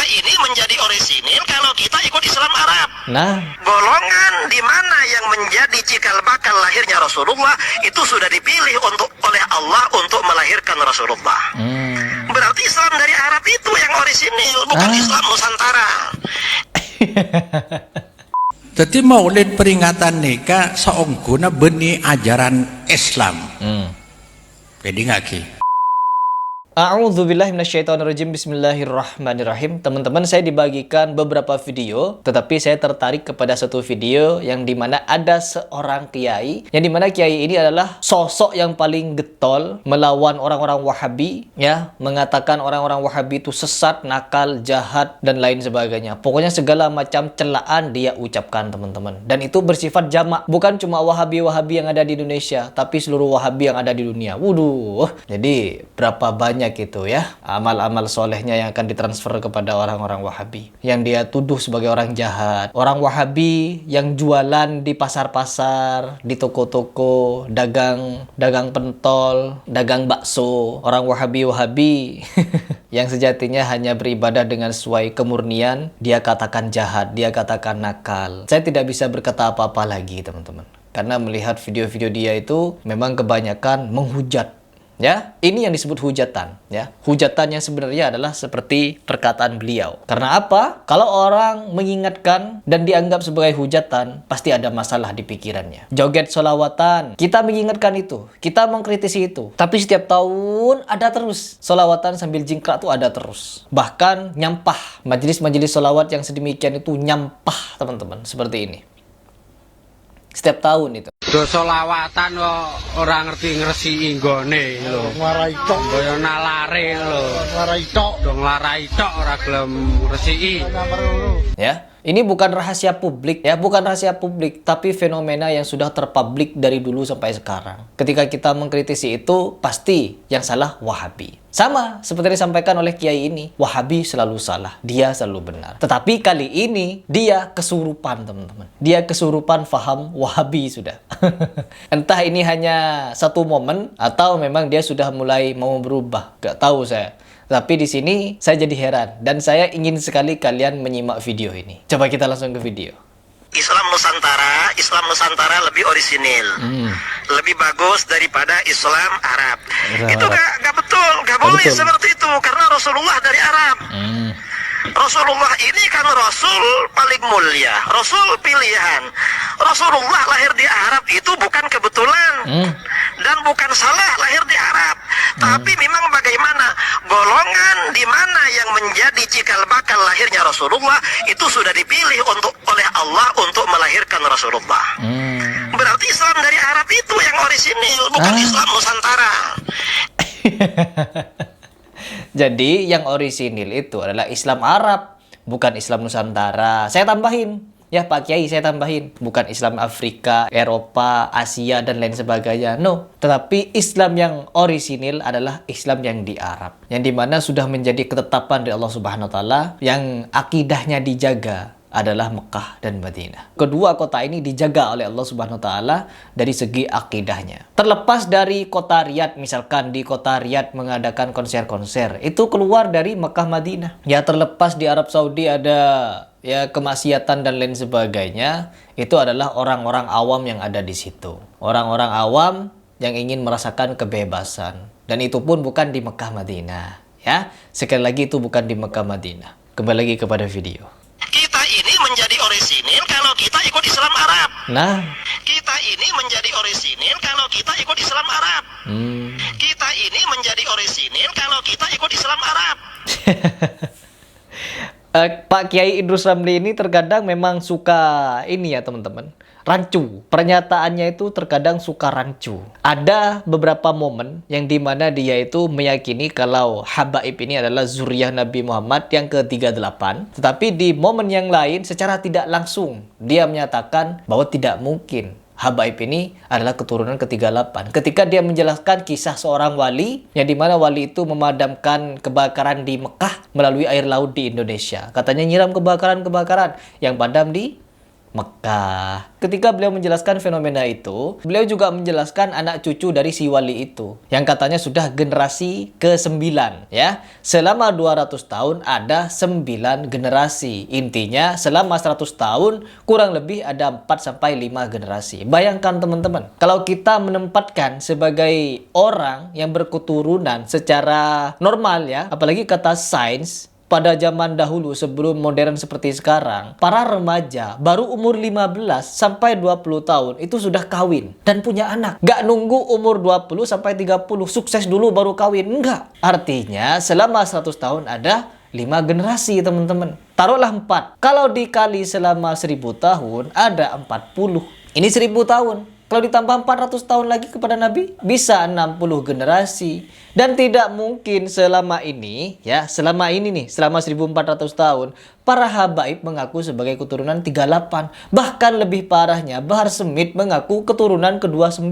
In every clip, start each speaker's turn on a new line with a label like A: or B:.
A: ini menjadi orisinil kalau kita ikut Islam Arab.
B: Nah,
A: Golongan di mana yang menjadi cikal bakal lahirnya Rasulullah itu sudah dipilih oleh Allah untuk melahirkan Rasulullah. Berarti Islam dari Arab itu yang orisinil, bukan Islam Nusantara.
C: Jadi maulid peringatan nikah seongguna benih ajaran Islam. Jadi nggak ki.
B: A'udzubillahi minasyaitonirrajim. Bismillahirrahmanirrahim. Teman-teman, saya dibagikan beberapa video, tetapi saya tertarik kepada satu video yang dimana ada seorang kiai, yang dimana kiai ini adalah sosok yang paling getol melawan orang-orang Wahabi, ya, mengatakan orang-orang Wahabi itu sesat, nakal, jahat, dan lain sebagainya. Pokoknya segala macam celaan dia ucapkan, teman-teman. Dan itu bersifat jamak, bukan cuma Wahabi-Wahabi yang ada di Indonesia, tapi seluruh Wahabi yang ada di dunia. Wuduh. Jadi berapa banyak gitu ya amal-amal solehnya yang akan ditransfer kepada orang-orang Wahabi yang dia tuduh sebagai orang jahat. Orang Wahabi yang jualan di pasar-pasar, di toko-toko, dagang pentol, dagang bakso. Orang Wahabi yang sejatinya hanya beribadah dengan sesuai kemurnian, dia katakan jahat, dia katakan nakal. Saya tidak bisa berkata apa-apa lagi, teman-teman, karena melihat video-video dia itu memang kebanyakan menghujat. Ya, ini yang disebut hujatan, ya. Hujatan yang sebenarnya adalah seperti perkataan beliau. Karena apa? Kalau orang mengingatkan dan dianggap sebagai hujatan, pasti ada masalah di pikirannya. Joget solawatan, kita mengingatkan itu, kita mengkritisi itu. Tapi setiap tahun ada terus. Solawatan sambil jingkrak tuh ada terus. Bahkan nyampah. Majelis-majelis solawat yang sedemikian itu nyampah, teman-teman. Seperti ini. Setiap tahun itu.
D: Do solawatan kok ora ngerti ngresi nggone lho.
E: Nglarai tok.
D: Kaya nalare lho.
E: Nglarai tok.
D: Do nglarai tok ora gelem ngresiki.
B: Ya, ini bukan rahasia publik, ya, bukan rahasia publik, tapi fenomena yang sudah terpublik dari dulu sampai sekarang. Ketika kita mengkritisi itu, pasti yang salah Wahabi. Sama seperti disampaikan oleh kiai ini, Wahabi selalu salah, dia selalu benar. Tetapi kali ini dia kesurupan, teman-teman. Dia kesurupan faham Wahabi sudah. Entah ini hanya satu momen atau memang dia sudah mulai mau berubah, gak tahu saya. Tapi di sini saya jadi heran dan saya ingin sekali kalian menyimak video ini. Coba kita langsung ke video.
A: Islam Nusantara lebih orisinil, lebih bagus daripada Islam Arab. Itu gak betul, gak boleh
B: betul.
A: seperti itu karena Rasulullah dari Arab. Rasulullah ini kan Rasul paling mulia, Rasul pilihan. Rasulullah lahir di Arab itu bukan kebetulan dan bukan salah lahir di Arab. Tapi memang bagaimana golongan di mana yang menjadi cikal bakal lahirnya Rasulullah itu sudah dipilih oleh Allah untuk melahirkan Rasulullah. Berarti Islam dari Arab itu yang orisinil, bukan Islam Nusantara.
B: Jadi yang orisinil itu adalah Islam Arab, bukan Islam Nusantara. Saya tambahin, ya Pak Kiai, saya tambahin. Bukan Islam Afrika, Eropa, Asia, dan lain sebagainya. No, tetapi Islam yang orisinil adalah Islam yang di Arab. Yang dimana sudah menjadi ketetapan dari Allah Subhanahu Wa Taala, yang akidahnya dijaga adalah Mekah dan Madinah. Kedua kota ini dijaga oleh Allah Subhanahu wa taala dari segi akidahnya. Terlepas dari kota Riyadh, misalkan di kota Riyadh mengadakan konser-konser, itu keluar dari Mekah Madinah. Ya, terlepas di Arab Saudi ada ya kemaksiatan dan lain sebagainya, itu adalah orang-orang awam yang ada di situ. Orang-orang awam yang ingin merasakan kebebasan, dan itu pun bukan di Mekah Madinah. Ya, sekali lagi itu bukan di Mekah Madinah. Kembali lagi kepada video.
A: Kita ini menjadi orisinil kalau kita ikut Islam Arab.
B: Nah,
A: Kita ini menjadi orisinil kalau kita ikut Islam Arab. Kita ini menjadi orisinil kalau kita ikut Islam Arab.
B: Pak Kiai Idrus Ramli ini terkadang memang suka ini ya, teman-teman, rancu. Pernyataannya itu terkadang suka rancu. Ada beberapa momen yang dimana dia itu meyakini kalau Habaib ini adalah zuriyah Nabi Muhammad yang ke-38. Tetapi di momen yang lain secara tidak langsung dia menyatakan bahwa tidak mungkin Habaib ini adalah keturunan ke-38. Ketika dia menjelaskan kisah seorang wali, yang dimana wali itu memadamkan kebakaran di Mekah melalui air laut di Indonesia. Katanya nyiram kebakaran yang padam di Mekah. Ketika beliau menjelaskan fenomena itu, beliau juga menjelaskan anak cucu dari si wali itu, yang katanya sudah generasi ke-9, ya. Selama 200 tahun ada 9 generasi. Intinya selama 100 tahun kurang lebih ada 4-5 generasi. Bayangkan teman-teman, kalau kita menempatkan sebagai orang yang berketurunan secara normal ya, apalagi kata sains, pada zaman dahulu sebelum modern seperti sekarang, para remaja baru umur 15 sampai 20 tahun itu sudah kawin dan punya anak. Gak nunggu umur 20 sampai 30 sukses dulu baru kawin. Enggak. Artinya selama 100 tahun ada 5 generasi teman-teman. Taruhlah 4. Kalau dikali selama 1000 tahun ada 40. Ini 1000 tahun. Kalau ditambah 400 tahun lagi kepada Nabi, bisa 60 generasi. Dan tidak mungkin selama ini, ya, selama 1400 tahun, para habaib mengaku sebagai keturunan 38. Bahkan lebih parahnya, Bahar Smith mengaku keturunan ke-29.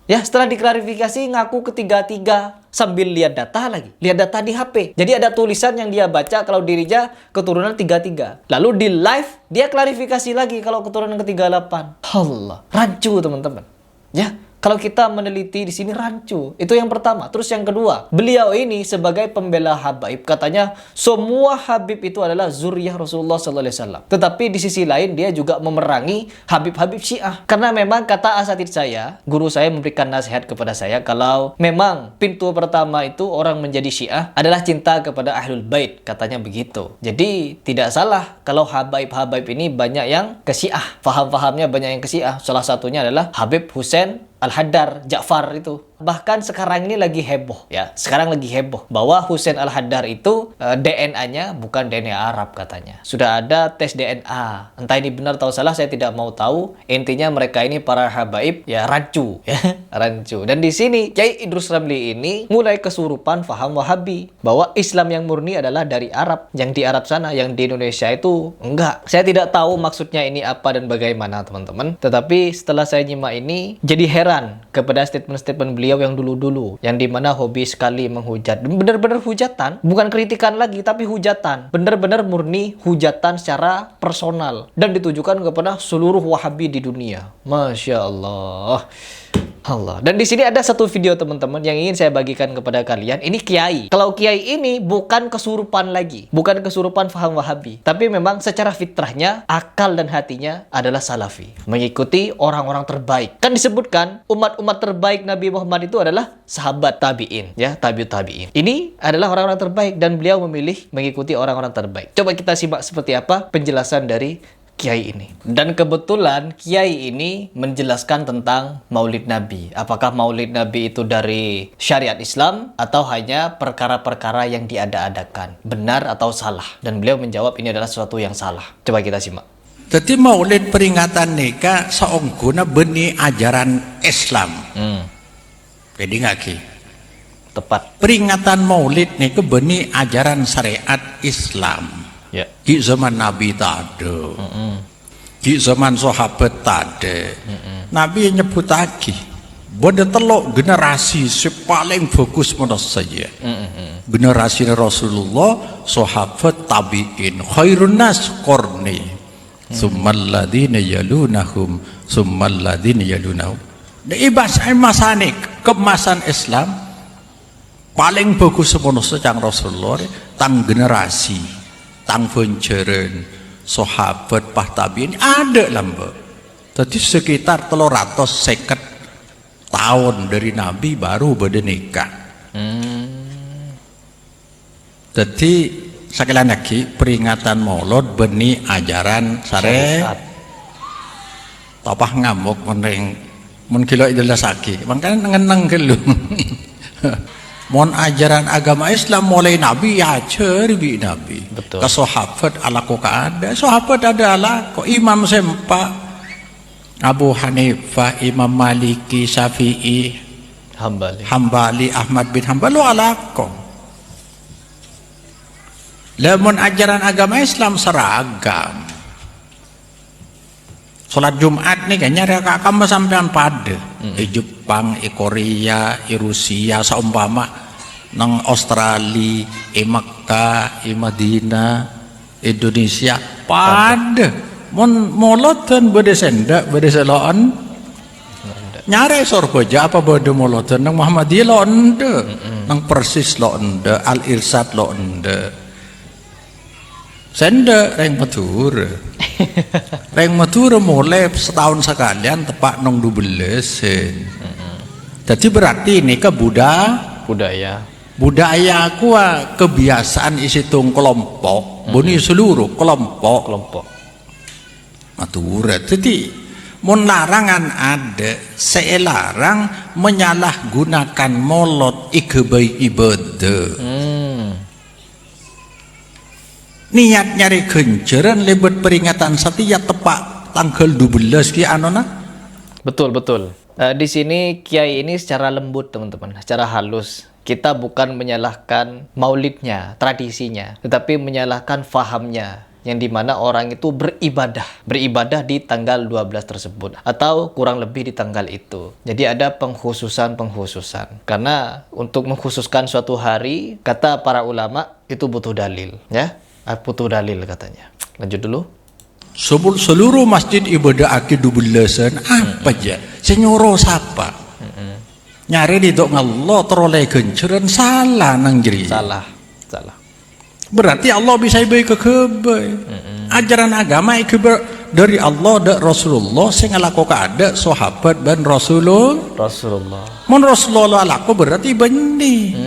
B: Ya, setelah diklarifikasi ngaku ke-33 sambil lihat data lagi. Lihat data di HP. Jadi ada tulisan yang dia baca kalau dirinya keturunan 33. Lalu di live dia klarifikasi lagi kalau keturunan ke-38. Allah, rancu teman-teman. Ya, kalau kita meneliti di sini rancu. Itu yang pertama. Terus yang kedua, beliau ini sebagai pembela habaib katanya semua habib itu adalah zuriyah Rasulullah SAW. Tetapi di sisi lain dia juga memerangi habib-habib Syiah. Karena memang kata asatid saya, guru saya memberikan nasihat kepada saya kalau memang pintu pertama itu orang menjadi Syiah adalah cinta kepada Ahlul Bait, katanya begitu. Jadi tidak salah kalau habaib-habaib ini banyak yang ke Syiah. Faham-fahamnya banyak yang ke Syiah. Salah satunya adalah Habib Husain Al-Haddar, Ja'far itu. Bahkan sekarang ini lagi heboh ya. Sekarang lagi heboh bahwa Husain Al-Haddar itu DNA-nya bukan DNA Arab katanya. Sudah ada tes DNA. Entah ini benar atau salah saya tidak mau tahu. Intinya mereka ini para habaib ya rancu ya, rancu. Dan di sini Kiai Idrus Ramli ini mulai kesurupan faham Wahabi bahwa Islam yang murni adalah dari Arab. Yang di Arab sana, yang di Indonesia itu enggak. Saya tidak tahu maksudnya ini apa dan bagaimana teman-teman. Tetapi setelah saya nyimak ini jadi heran kepada statement-statement beliau yang dulu-dulu, yang dimana hobi sekali menghujat. Benar-benar hujatan, bukan kritikan lagi, tapi hujatan. Benar-benar murni hujatan secara personal dan ditujukan kepada seluruh Wahabi di dunia. Masya Allah. Allah. Dan di sini ada satu video teman-teman yang ingin saya bagikan kepada kalian. Ini kiai. Kalau kiai ini bukan kesurupan lagi, bukan kesurupan faham Wahabi, tapi memang secara fitrahnya, akal dan hatinya adalah salafi, mengikuti orang-orang terbaik. Kan disebutkan umat-umat terbaik Nabi Muhammad itu adalah sahabat tabi'in, ya, tabi'ut tabi'in. Ini adalah orang-orang terbaik dan beliau memilih mengikuti orang-orang terbaik. Coba kita simak seperti apa penjelasan dari Kiai ini. Dan kebetulan Kiai ini menjelaskan tentang Maulid Nabi. Apakah Maulid Nabi itu dari syariat Islam atau hanya perkara-perkara yang diada-adakan? Benar atau salah? Dan beliau menjawab ini adalah sesuatu yang salah. Coba kita simak.
C: Jadi Maulid peringatan nikah seongguna benih ajaran Islam. Jadi nggak ki?
B: Tepat.
C: Peringatan Maulid nikah benih ajaran syariat Islam.
B: Ya.
C: Di zaman Nabi tak ada, di zaman sahabat tak ada. Nabi nyebut lagi, pada telok generasi paling bagus menurut saja. Generasi Rasulullah, sahabat tabi'in, khairun nas qarni, summal ladina yalunahum, summal ladina yalunahum. Ibas masane kemasan Islam paling bagus menurut saja Rasulullah tang generasi. Tang Funjeren, sahabat pahtabiin ada lamba. Jadi sekitar 350 tahun dari Nabi baru bernikah. Jadi sekali lagi peringatan Maulud benih ajaran syariat. Tapah ngamuk meneng mun kilo idola saki. Makanya ngeneng kelu. Mohon ajaran agama Islam mulai Nabi ya cerbi Nabi.
B: Betul.
C: Ke sahabat ala kok ada. Sahabat ada ala kok Imam Sempa, Abu Hanifah, Imam Maliki, Syafi'i, Hambali, Ahmad bin Hambal lo ala kok. Lemon ajaran agama Islam seragam. Salat Jumat nih kayaknya rekam sampean pada Jepang, Korea, Rusia saumpama nang Australia, Mekah, Madinah, Indonesia pada Mon moloten bede sendak bede seloan nyare sorboja apa bede moloten nang Muhammadiyah lo ende nang Persis lo ende Al Irsad lo ende senda reng matur reng matur mulai setahun sekalian tepak nong 12 jadi berarti ini ke budaya aku kebiasaan isi tung kelompok buni seluruh kelompok matur jadi mun larangan ada saya larang menyalahgunakan molot ikebai ibadah niat nyari kenceran lebet peringatan setiap tepak tanggal 12 ki anona
B: betul di sini kiai ini secara lembut teman-teman, secara halus. Kita bukan menyalahkan maulidnya, tradisinya, tetapi menyalahkan fahamnya, yang dimana orang itu beribadah di tanggal 12 tersebut, atau kurang lebih di tanggal itu. Jadi ada pengkhususan, karena untuk mengkhususkan suatu hari, kata para ulama, itu butuh dalil, ya, butuh dalil katanya. Lanjut dulu.
C: Seluruh masjid ibadah aki 12-an apa aja senyoro sapa nyari di dok Allah teroleh genceran salah nang jeri
B: salah
C: berarti Allah bisa baik kekebai ajaran agama ikeba dari Allah dan Rasulullah sing ngalakoka ada sahabat dan Rasulullah mon Rasulullah laku berarti benih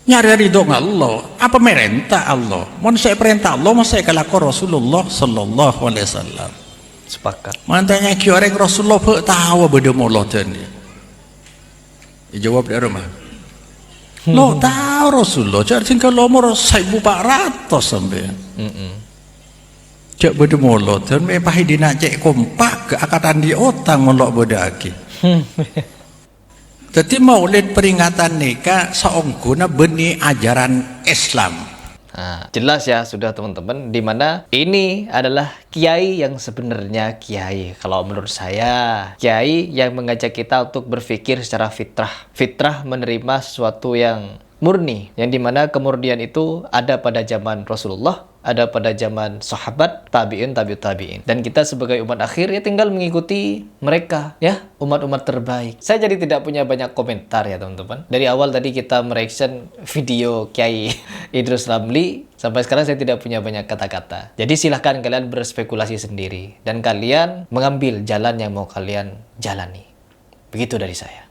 C: nyari ridho Allah apa merintah Allah mau saya perintah Allah mau saya kalaku Rasulullah sallallahu alaihi wasallam
B: sepakat
C: mantanya ki orang Rasulullah tahu beda moloten jawab dari rumah lo tahu Rasulullah jadi kalau mau 1400 sampai cek beda moloten mepahi dina cek kompak ke akatan di otang molok beda aki jadi maulid peringatan nikah seongguna benih ajaran Islam.
B: Nah, jelas ya sudah teman-teman, dimana ini adalah kiai yang sebenarnya kiai. Kalau menurut saya, kiai yang mengajak kita untuk berpikir secara fitrah menerima sesuatu yang murni, yang dimana kemurnian itu ada pada zaman Rasulullah, ada pada zaman sahabat, tabi'in, tabi'ut tabi'in. Dan kita sebagai umat akhir ya tinggal mengikuti mereka, ya, umat-umat terbaik. Saya jadi tidak punya banyak komentar ya teman-teman. Dari awal tadi kita mereaction video Kiai Idrus Ramli, sampai sekarang saya tidak punya banyak kata-kata. Jadi silahkan kalian berspekulasi sendiri dan kalian mengambil jalan yang mau kalian jalani. Begitu dari saya.